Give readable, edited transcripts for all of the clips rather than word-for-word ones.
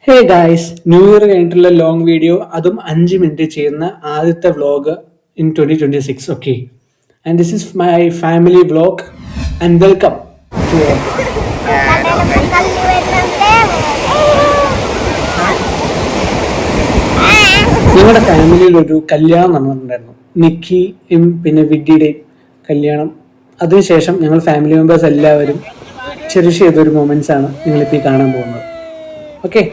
ഹേ guys, new year കഴിഞ്ഞിട്ടുള്ള long video, അതും 5 minute ചെയ്യുന്ന ആദ്യത്തെ vlog in 2026. Okay, and this is my family vlog and welcome to all. ഞങ്ങളുടെ ഫാമിലിയിൽ ഒരു കല്യാണം നടന്നിട്ടുണ്ടായിരുന്നു. നിക്കിയും പിന്നെ വിഡ്ഡിയുടെയും കല്യാണം. അതിനുശേഷം ഞങ്ങൾ ഫാമിലി മെമ്പേഴ്സ് എല്ലാവരും ചെറിഷ് ചെയ്തൊരു മൊമെന്റ്സ് ആണ് നിങ്ങളിപ്പോൾ ഈ കാണാൻ പോകുന്നത്. ഓക്കെ,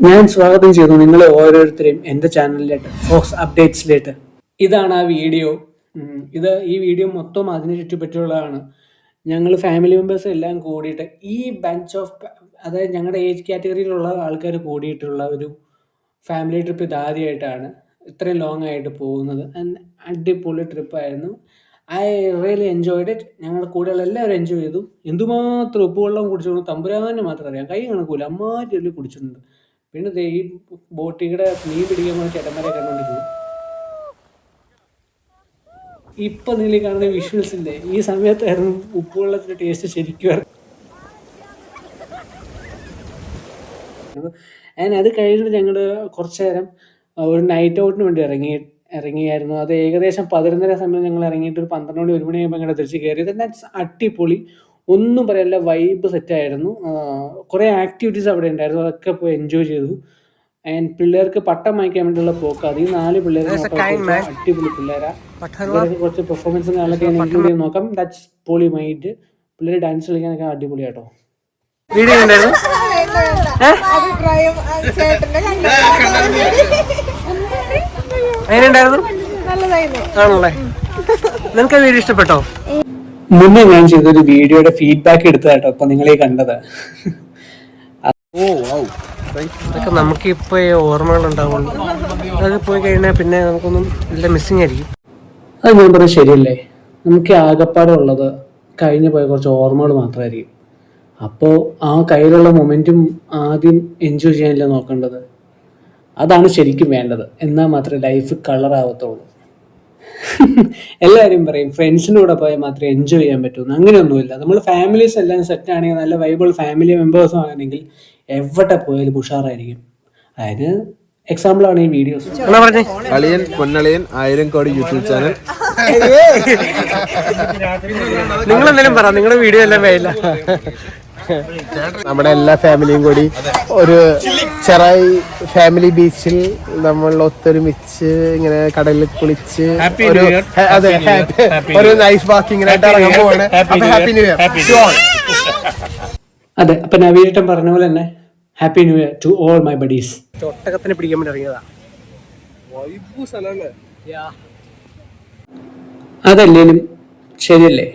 ഞാൻ സ്വാഗതം ചെയ്യുന്നു നിങ്ങളെ ഓരോരുത്തരെയും എൻ്റെ ചാനലിലേക്ക്, ഫോക്സ് അപ്ഡേറ്റ്സിലേക്ക്. ഇതാണ് ആ വീഡിയോ. ഈ വീഡിയോ മൊത്തം അതിനെ ചുറ്റിപ്പറ്റിയുള്ളതാണ്. ഞങ്ങൾ ഫാമിലി മെമ്പേഴ്സ് എല്ലാം കൂടിയിട്ട് ഈ ബഞ്ച് ഓഫ്, അതായത് ഞങ്ങളുടെ ഏജ് കാറ്റഗറിയിലുള്ള ആൾക്കാർ കൂടിയിട്ടുള്ള ഒരു ഫാമിലി ട്രിപ്പ് ഇതാദ്യമായിട്ടാണ് ഇത്രയും ലോങ് ആയിട്ട് പോകുന്നത്. ആൻഡ് അടിപൊളി ട്രിപ്പായിരുന്നു. I really enjoyed it. ഞങ്ങളുടെ കൂടെയുള്ള എല്ലാവരും എൻജോയ് ചെയ്തു. എന്തുമാത്രം ഉപ്പുവെള്ളം കുടിച്ചു തമ്പുരാന് മാത്രം അറിയാം. കൈ കണക്കൂല, അമ്മാറ്റെല്ലാം കുടിച്ചിട്ടുണ്ട്. പിന്നെ ഈ ബോട്ടിയുടെ മീൻ പിടിക്കാൻ പോയ ചേട്ടന്മാരെ കണ്ടുകൊണ്ടിരുന്നു. ഇപ്പൊ നിങ്ങൾ കാണുന്ന വിഷ്വൽസ് ഇല്ലേ, ഈ സമയത്തായിരുന്നു ഉപ്പുവെള്ളത്തിന്റെ ടേസ്റ്റ് ശരിക്കും. അത് കഴിഞ്ഞിട്ട് ഞങ്ങൾ കുറച്ചു നേരം ഒരു നൈറ്റ് ഔട്ടിന് വേണ്ടി ഇറങ്ങിയായിരുന്നു. അത് ഏകദേശം 11:30 സമയം ഞങ്ങൾ ഇറങ്ങിയിട്ട് ഒരു 12 മണി 1 മണിയാകുമ്പോൾ ഞങ്ങൾ തിരിച്ച് കയറിയത്. ദാറ്റ്സ് അടിപൊളി, ഒന്നും പറയാനില്ല. വൈബ് സെറ്റായിരുന്നു. കുറേ ആക്ടിവിറ്റീസ് അവിടെ ഉണ്ടായിരുന്നു, അതൊക്കെ പോയി എൻജോയ് ചെയ്തു. ആൻഡ് പിള്ളേർക്ക് പട്ടം വാങ്ങിക്കാൻ വേണ്ടിയുള്ള പോക്ക്. അത് ഈ 4 പിള്ളേർ അടിപൊളി പിള്ളേരാ. പിള്ളേർക്ക് കുറച്ച് പെർഫോമൻസും കാര്യങ്ങളൊക്കെ ഇൻക്ലൂഡ് ചെയ്ത് നോക്കാം. ദാറ്റ്സ് പൊളി മൈൻഡ്. പിള്ളേർ ഡാൻസ് കളിക്കാനൊക്കെ അടിപൊളിയാട്ടോ. വീഡിയോ ഉണ്ടായിരുന്നു. എങ്ങനെയുണ്ടായിരുന്നു? ആണല്ലേ? നിനക്ക് വീഡിയോ ഇഷ്ടപ്പെട്ടോ? മുന്നേ ഞാൻ ചെയ്തൊരു വീഡിയോയുടെ ഫീഡ്ബാക്ക് എടുത്തതാട്ടോ ഇപ്പൊ നിങ്ങളീ കണ്ടത്. അതൊക്കെ നമുക്കിപ്പോ ഓർമ്മകൾ ഉണ്ടാവുള്ളൂ. അതൊക്കെ പോയി കഴിഞ്ഞാൽ പിന്നെ നമുക്കൊന്നും എല്ലാം മിസ്സിങ് ആയിരിക്കും. അത് ഞാൻ പറഞ്ഞത് ശരിയല്ലേ? നമുക്ക് ആകപ്പാടുള്ളത് കഴിഞ്ഞു പോയ കുറച്ച് ഓർമ്മകൾ മാത്രമായിരിക്കും. അപ്പോൾ ആ കയ്യിലുള്ള മൊമെന്റും ആദ്യം എൻജോയ് ചെയ്യാനല്ലേ നോക്കേണ്ടത്. അതാണ് ശരിക്കും വേണ്ടത്. എന്നാൽ മാത്രമേ ലൈഫ് കളറാവത്തുള്ളൂ. എല്ലാവരും പറയും ഫ്രണ്ട്സിൻ്റെ കൂടെ പോയാൽ മാത്രമേ എൻജോയ് ചെയ്യാൻ പറ്റുള്ളൂ. അങ്ങനെയൊന്നുമില്ല. നമ്മൾ ഫാമിലീസ് എല്ലാം സെറ്റ് ആണെങ്കിൽ, നല്ല വൈബിൾ ഫാമിലി മെമ്പേഴ്സും ആണെങ്കിൽ എവിടെ പോയാലും ഉഷാറായിരിക്കും. അതിന് എക്സാമ്പിളാണ് ഈ വീഡിയോസ്. അളിയൻ പൊന്നളിയൻ 1000 കോടി യൂട്യൂബ് ചാനൽ. നിങ്ങളെന്തെങ്കിലും പറ, നിങ്ങളുടെ വീഡിയോ എല്ലാം വേയില്ല. നമ്മുടെ എല്ലാ ഫാമിലിയും കൂടി ഒരു ചെറായി ഫാമിലി ബീച്ചിൽ നമ്മൾ ഒത്തൊരുമിച്ച് ഇങ്ങനെ കടലിൽ കുളിച്ച് ഒരു നൈസ് വാക്കിംഗ് ആയിട്ട് ഇറങ്ങാൻ പോവാണ്. Happy new year. അതെ, അപ്പൊ നവീനേട്ടൻ പറഞ്ഞ പോലെ തന്നെ happy new year to all my buddies. ഒട്ടകത്തിനെ പിടിക്കാൻ വേണ്ടി ഇറങ്ങിയതാ. അതല്ലേലും ശരിയല്ലേ?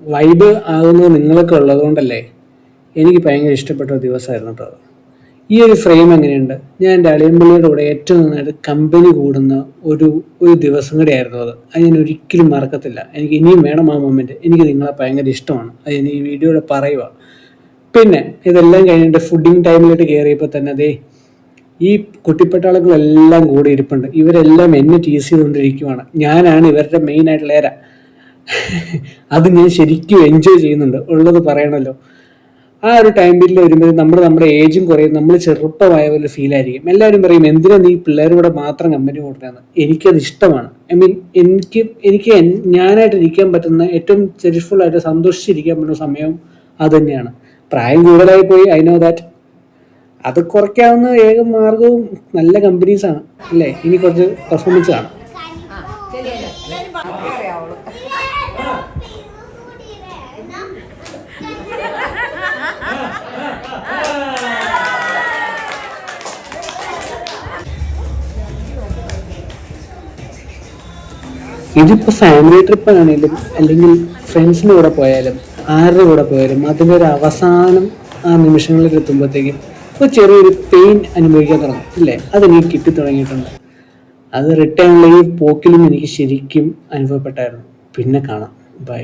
വൈബ് ആകുന്നത് നിങ്ങളൊക്കെ ഉള്ളതുകൊണ്ടല്ലേ. എനിക്ക് ഭയങ്കര ഇഷ്ടപ്പെട്ട ഒരു ദിവസമായിരുന്നു കേട്ടോ. ഈ ഒരു ഫ്രെയിം എങ്ങനെയുണ്ട്? ഞാൻ എൻ്റെ അളിയമ്പള്ളിയുടെ കൂടെ ഏറ്റവും നന്നായിട്ട് കമ്പനി കൂടുന്ന ഒരു ദിവസം കൂടെ ആയിരുന്നു അത്. ഞാൻ ഒരിക്കലും മറക്കത്തില്ല. എനിക്ക് ഇനിയും വേണം ആ മൊമെൻറ്റ്. എനിക്ക് നിങ്ങളെ ഭയങ്കര ഇഷ്ടമാണ്. അത് ഞാൻ ഈ വീഡിയോയിൽ പറയുക. പിന്നെ ഇതെല്ലാം കഴിഞ്ഞിട്ട് ഫുഡിങ് ടൈമിലോട്ട് കയറിയപ്പോൾ തന്നെ അതേ ഈ കുട്ടിപ്പട്ടാളങ്ങളെല്ലാം കൂടെ ഇരിപ്പുണ്ട്. ഇവരെല്ലാം എന്നെ ടീസ് ചെയ്തുകൊണ്ടിരിക്കുവാണ്. ഞാനാണ് ഇവരുടെ മെയിൻ ആയിട്ടുള്ള ഏര. അത് ഞാൻ ശരിക്കും എൻജോയ് ചെയ്യുന്നുണ്ട്, ഉള്ളത് പറയണല്ലോ. ആ ഒരു ടൈം പീരീഡിൽ വരുമ്പോൾ നമ്മുടെ ഏജും കുറയും, നമ്മൾ ചെറുപ്പമായ പോലെ ഫീൽ ആയിരിക്കും. എല്ലാവരും പറയും എന്തിനാ നീ പിള്ളേരുടെ മാത്രം കമ്പനി കൊടുക്കുന്നത്. എനിക്കത് ഇഷ്ടമാണ്. ഐ മീൻ എനിക്ക് ഞാനായിട്ട് ഇരിക്കാൻ പറ്റുന്ന ഏറ്റവും ചെറിഷ്ഫുൾ ആയിട്ട് സന്തോഷിച്ചിരിക്കാൻ പറ്റുന്ന സമയവും അത് തന്നെയാണ്. പ്രായം കൂടുതലായി പോയി, ഐ നോ ദാറ്റ്. അത് കുറയ്ക്കാവുന്ന ഏക മാർഗവും നല്ല കമ്പനീസാണ് അല്ലേ? ഇനി കുറച്ച് പെർഫോമൻസ് കാണാം. ഇതിപ്പോൾ ഫാമിലി ട്രിപ്പ് ആണെങ്കിലും അല്ലെങ്കിൽ ഫ്രണ്ട്സിൻ്റെ കൂടെ പോയാലും ആരുടെ കൂടെ പോയാലും അതിൻ്റെ ഒരു അവസാനം ആ നിമിഷങ്ങളിൽ എത്തുമ്പോഴത്തേക്കും ഇപ്പോൾ ചെറിയൊരു പെയിൻ അനുഭവിക്കാൻ തുടങ്ങും അല്ലേ? അതെനിക്ക് കിട്ടി തുടങ്ങിയിട്ടുണ്ട്. അത് റിട്ടേണുള്ള ഈ പോക്കിലും എനിക്ക് ശരിക്കും അനുഭവപ്പെട്ടായിരുന്നു. പിന്നെ കാണാം. ബൈ.